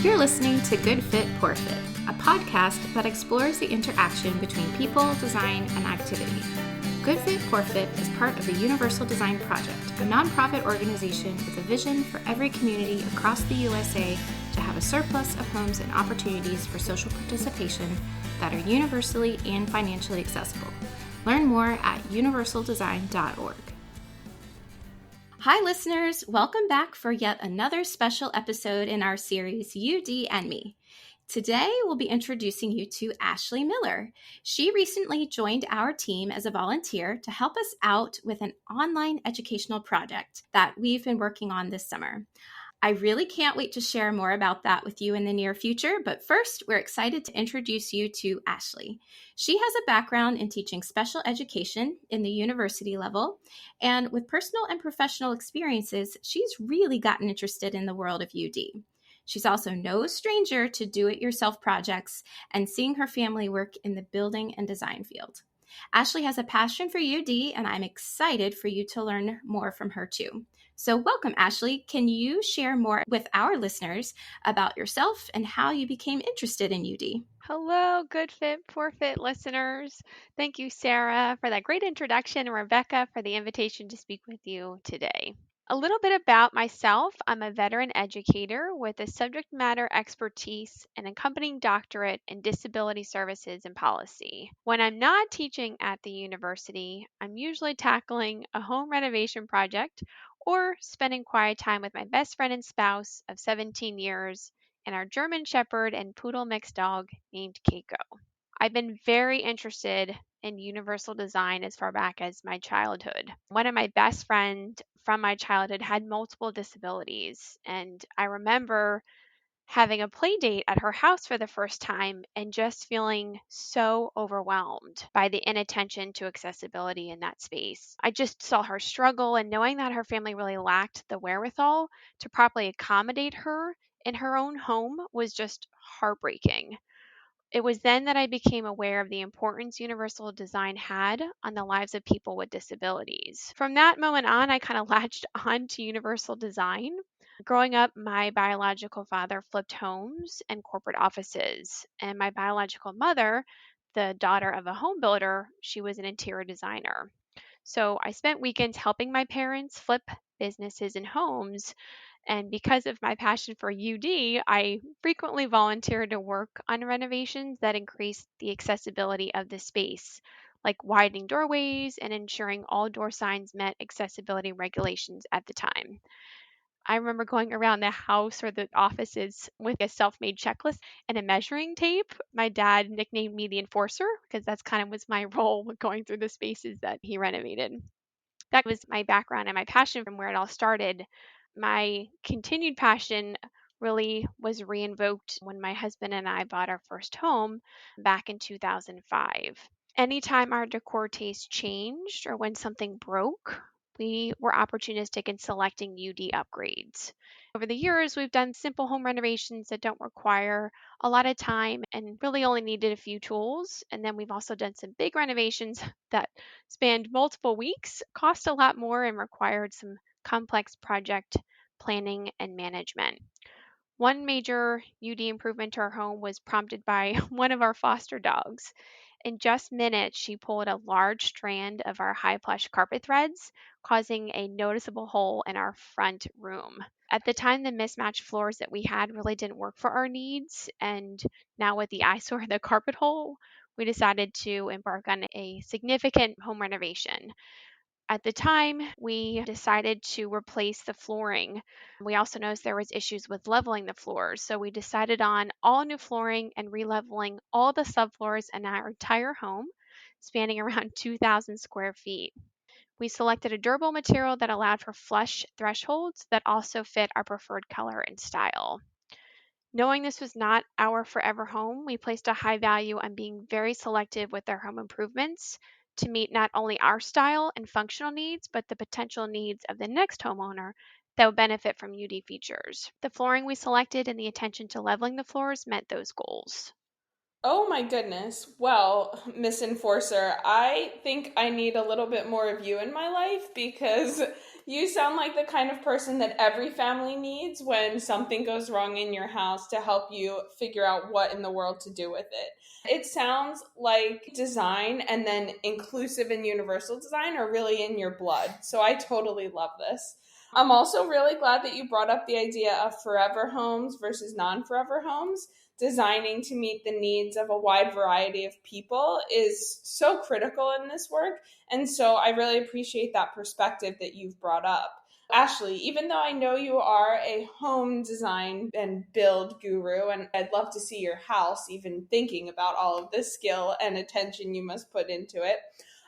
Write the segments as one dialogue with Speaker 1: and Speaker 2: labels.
Speaker 1: You're listening to Good Fit, Poor Fit, a podcast that explores the interaction between people, design, and activity. Good Fit, Poor Fit is part of the Universal Design Project, a nonprofit organization with a vision for every community across the USA to have a surplus of homes and opportunities for social participation that are universally and financially accessible. Learn more at universaldesign.org. Hi, listeners. Welcome back for yet another special episode in our series, UD and Me. Today, we'll be introducing you to Ashely Miller. She recently joined our team as a volunteer to help us out with an online educational project that we've been working on this summer. I really can't wait to share more about that with you in the near future, but first, we're excited to introduce you to Ashely. She has a background in teaching special education in the university level, and with personal and professional experiences, she's really gotten interested in the world of UD. She's also no stranger to do-it-yourself projects and seeing her family work in the building and design field. Ashely has a passion for UD, and I'm excited for you to learn more from her too. So welcome, Ashely. Can you share more with our listeners about yourself and how you became interested in UD?
Speaker 2: Hello, Good Fit, Poor Fit listeners. Thank you, Sarah, for that great introduction, and Rebecca for the invitation to speak with you today. A little bit about myself. I'm a veteran educator with a subject matter expertise and accompanying doctorate in disability services and policy. When I'm not teaching at the university, I'm usually tackling a home renovation project or spending quiet time with my best friend and spouse of 17 years and our German Shepherd and Poodle mixed dog named Keiko. I've been very interested in universal design as far back as my childhood. One of my best friends from my childhood had multiple disabilities, and I remember having a play date at her house for the first time and just feeling so overwhelmed by the inattention to accessibility in that space. I just saw her struggle, and knowing that her family really lacked the wherewithal to properly accommodate her in her own home was just heartbreaking. It was then that I became aware of the importance universal design had on the lives of people with disabilities. From that moment on, I kind of latched on to universal design. Growing up, my biological father flipped homes and corporate offices, and my biological mother, the daughter of a home builder, she was an interior designer. So I spent weekends helping my parents flip businesses and homes, and because of my passion for UD, I frequently volunteered to work on renovations that increased the accessibility of the space, like widening doorways and ensuring all door signs met accessibility regulations at the time. I remember going around the house or the offices with a self-made checklist and a measuring tape. My dad nicknamed me the enforcer because that's kind of was my role with going through the spaces that he renovated. That was my background and my passion from where it all started. My continued passion really was reinvoked when my husband and I bought our first home back in 2005. Anytime our decor taste changed or when something broke, we were opportunistic in selecting UD upgrades. Over the years, we've done simple home renovations that don't require a lot of time and really only needed a few tools. And then we've also done some big renovations that spanned multiple weeks, cost a lot more, and required some complex project planning and management. One major UD improvement to our home was prompted by one of our foster dogs. In just minutes, she pulled a large strand of our high plush carpet threads, causing a noticeable hole in our front room. At the time, the mismatched floors that we had really didn't work for our needs, and now with the eyesore of the carpet hole, we decided to embark on a significant home renovation. At the time, we decided to replace the flooring. We also noticed there was issues with leveling the floors, so we decided on all new flooring and releveling all the subfloors in our entire home, spanning around 2,000 square feet. We selected a durable material that allowed for flush thresholds that also fit our preferred color and style. Knowing this was not our forever home, we placed a high value on being very selective with our home improvements to meet not only our style and functional needs, but the potential needs of the next homeowner that would benefit from UD features. The flooring we selected and the attention to leveling the floors met those goals.
Speaker 3: Oh my goodness. Well, Miss Enforcer, I think I need a little bit more of you in my life because You sound like the kind of person that every family needs when something goes wrong in your house to help you figure out what in the world to do with it. It sounds like design and then inclusive and universal design are really in your blood. So I totally love this. I'm also really glad that you brought up the idea of forever homes versus non forever homes. Designing to meet the needs of a wide variety of people is so critical in this work. And so I really appreciate that perspective that you've brought up. Ashely, even though I know you are a home design and build guru, and I'd love to see your house, even thinking about all of this skill and attention you must put into it,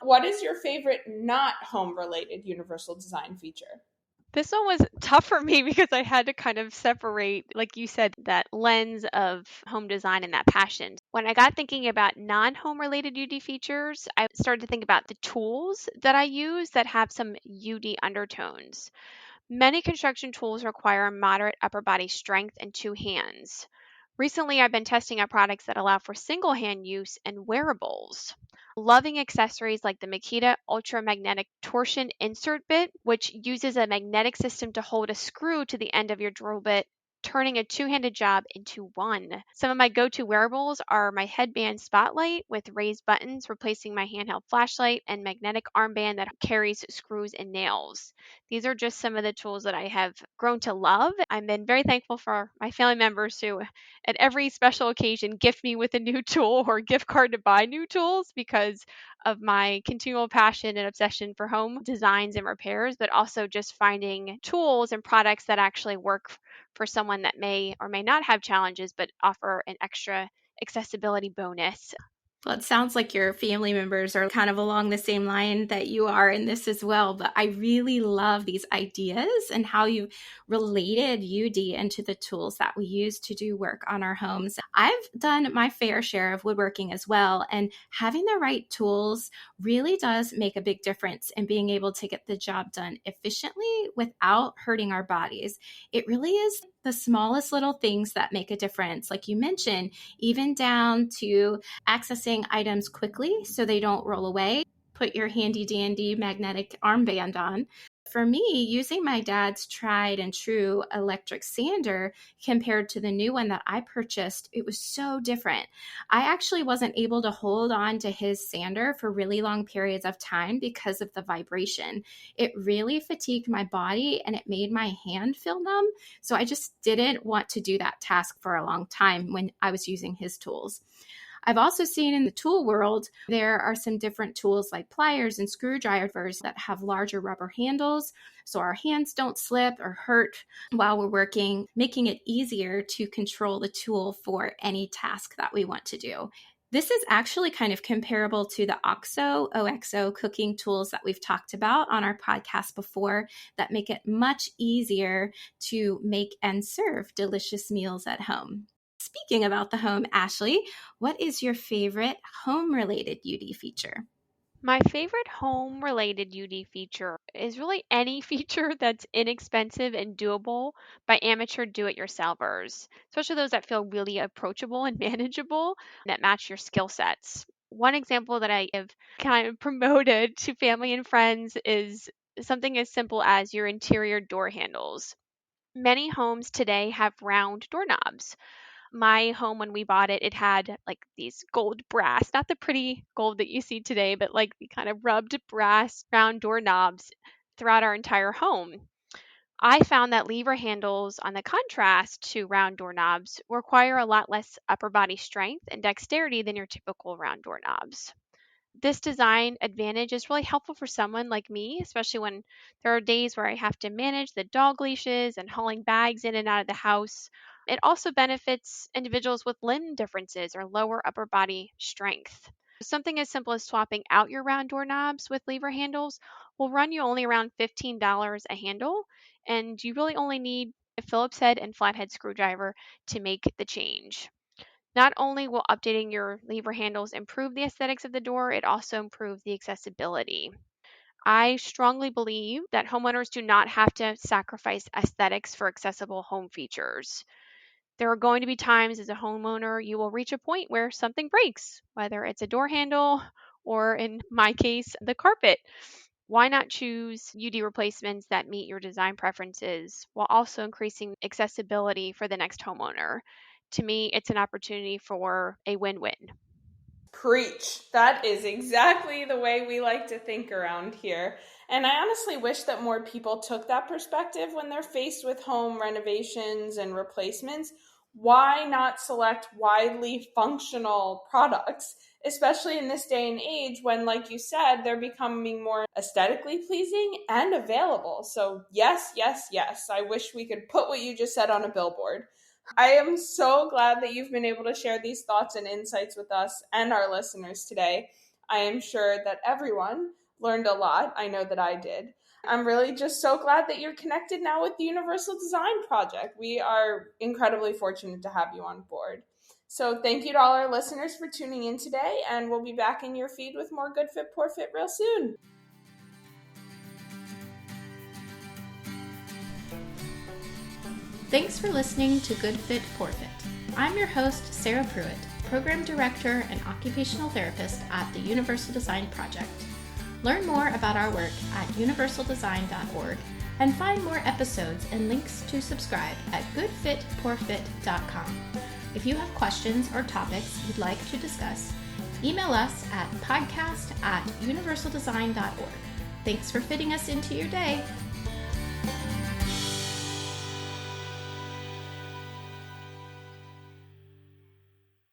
Speaker 3: what is your favorite not home related universal design feature?
Speaker 2: This one was tough for me because I had to kind of separate, like you said, that lens of home design and that passion. When I got thinking about non home related UD features, I started to think about the tools that I use that have some UD undertones. Many construction tools require moderate upper body strength and two hands. Recently, I've been testing out products that allow for single hand use and wearables. Loving accessories like the Makita Ultra Magnetic Torsion Insert Bit, which uses a magnetic system to hold a screw to the end of your drill bit, turning a two-handed job into one. Some of my go-to wearables are my headband spotlight with raised buttons replacing my handheld flashlight and magnetic armband that carries screws and nails. These are just some of the tools that I have grown to love. I've been very thankful for my family members who at every special occasion gift me with a new tool or gift card to buy new tools because of my continual passion and obsession for home designs and repairs, but also just finding tools and products that actually work for someone that may or may not have challenges but offer an extra accessibility bonus.
Speaker 1: Well, it sounds like your family members are kind of along the same line that you are in this as well. But I really love these ideas and how you related UD into the tools that we use to do work on our homes. I've done my fair share of woodworking as well. And having the right tools really does make a big difference in being able to get the job done efficiently without hurting our bodies. It really is the smallest little things that make a difference. Like you mentioned, even down to accessing items quickly so they don't roll away. Put your handy dandy magnetic armband on. For me, using my dad's tried and true electric sander compared to the new one that I purchased, it was so different. I actually wasn't able to hold on to his sander for really long periods of time because of the vibration. It really fatigued my body and it made my hand feel numb. So I just didn't want to do that task for a long time when I was using his tools. I've also seen in the tool world, there are some different tools like pliers and screwdrivers that have larger rubber handles so our hands don't slip or hurt while we're working, making it easier to control the tool for any task that we want to do. This is actually kind of comparable to the OXO cooking tools that we've talked about on our podcast before that make it much easier to make and serve delicious meals at home. Speaking about the home, Ashely, what is your favorite home-related UD feature?
Speaker 2: My favorite home related UD feature is really any feature that's inexpensive and doable by amateur do it yourselfers, especially those that feel really approachable and manageable that match your skill sets. One example that I have kind of promoted to family and friends is something as simple as your interior door handles. Many homes today have round doorknobs. My home, when we bought it, it had like these gold brass, not the pretty gold that you see today, but like the kind of rubbed brass round doorknobs throughout our entire home. I found that lever handles, on the contrast to round doorknobs, require a lot less upper body strength and dexterity than your typical round doorknobs. This design advantage is really helpful for someone like me, especially when there are days where I have to manage the dog leashes and hauling bags in and out of the house. It also benefits individuals with limb differences or lower upper body strength. Something as simple as swapping out your round doorknobs with lever handles will run you only around $15 a handle, and you really only need a Phillips head and flathead screwdriver to make the change. Not only will updating your lever handles improve the aesthetics of the door, it also improves the accessibility. I strongly believe that homeowners do not have to sacrifice aesthetics for accessible home features. There are going to be times as a homeowner you will reach a point where something breaks, whether it's a door handle or, in my case, the carpet. Why not choose UD replacements that meet your design preferences while also increasing accessibility for the next homeowner? To me, it's an opportunity for a win-win.
Speaker 3: Preach. That is exactly the way we like to think around here. And I honestly wish that more people took that perspective when they're faced with home renovations and replacements. Why not select widely functional products, especially in this day and age when, like you said, they're becoming more aesthetically pleasing and available? So, yes, yes, yes. I wish we could put what you just said on a billboard. I am so glad that you've been able to share these thoughts and insights with us and our listeners today. I am sure that everyone learned a lot. I know that I did. I'm really just so glad that you're connected now with the Universal Design Project. We are incredibly fortunate to have you on board. So, thank you to all our listeners for tuning in today, and we'll be back in your feed with more Good Fit, Poor Fit real soon.
Speaker 1: Thanks for listening to Good Fit, Poor Fit. I'm your host, Sarah Pruitt, Program Director and Occupational Therapist at the Universal Design Project. Learn more about our work at universaldesign.org and find more episodes and links to subscribe at goodfitpoorfit.com. If you have questions or topics you'd like to discuss, email us at podcast@universaldesign.org. Thanks for fitting us into your day.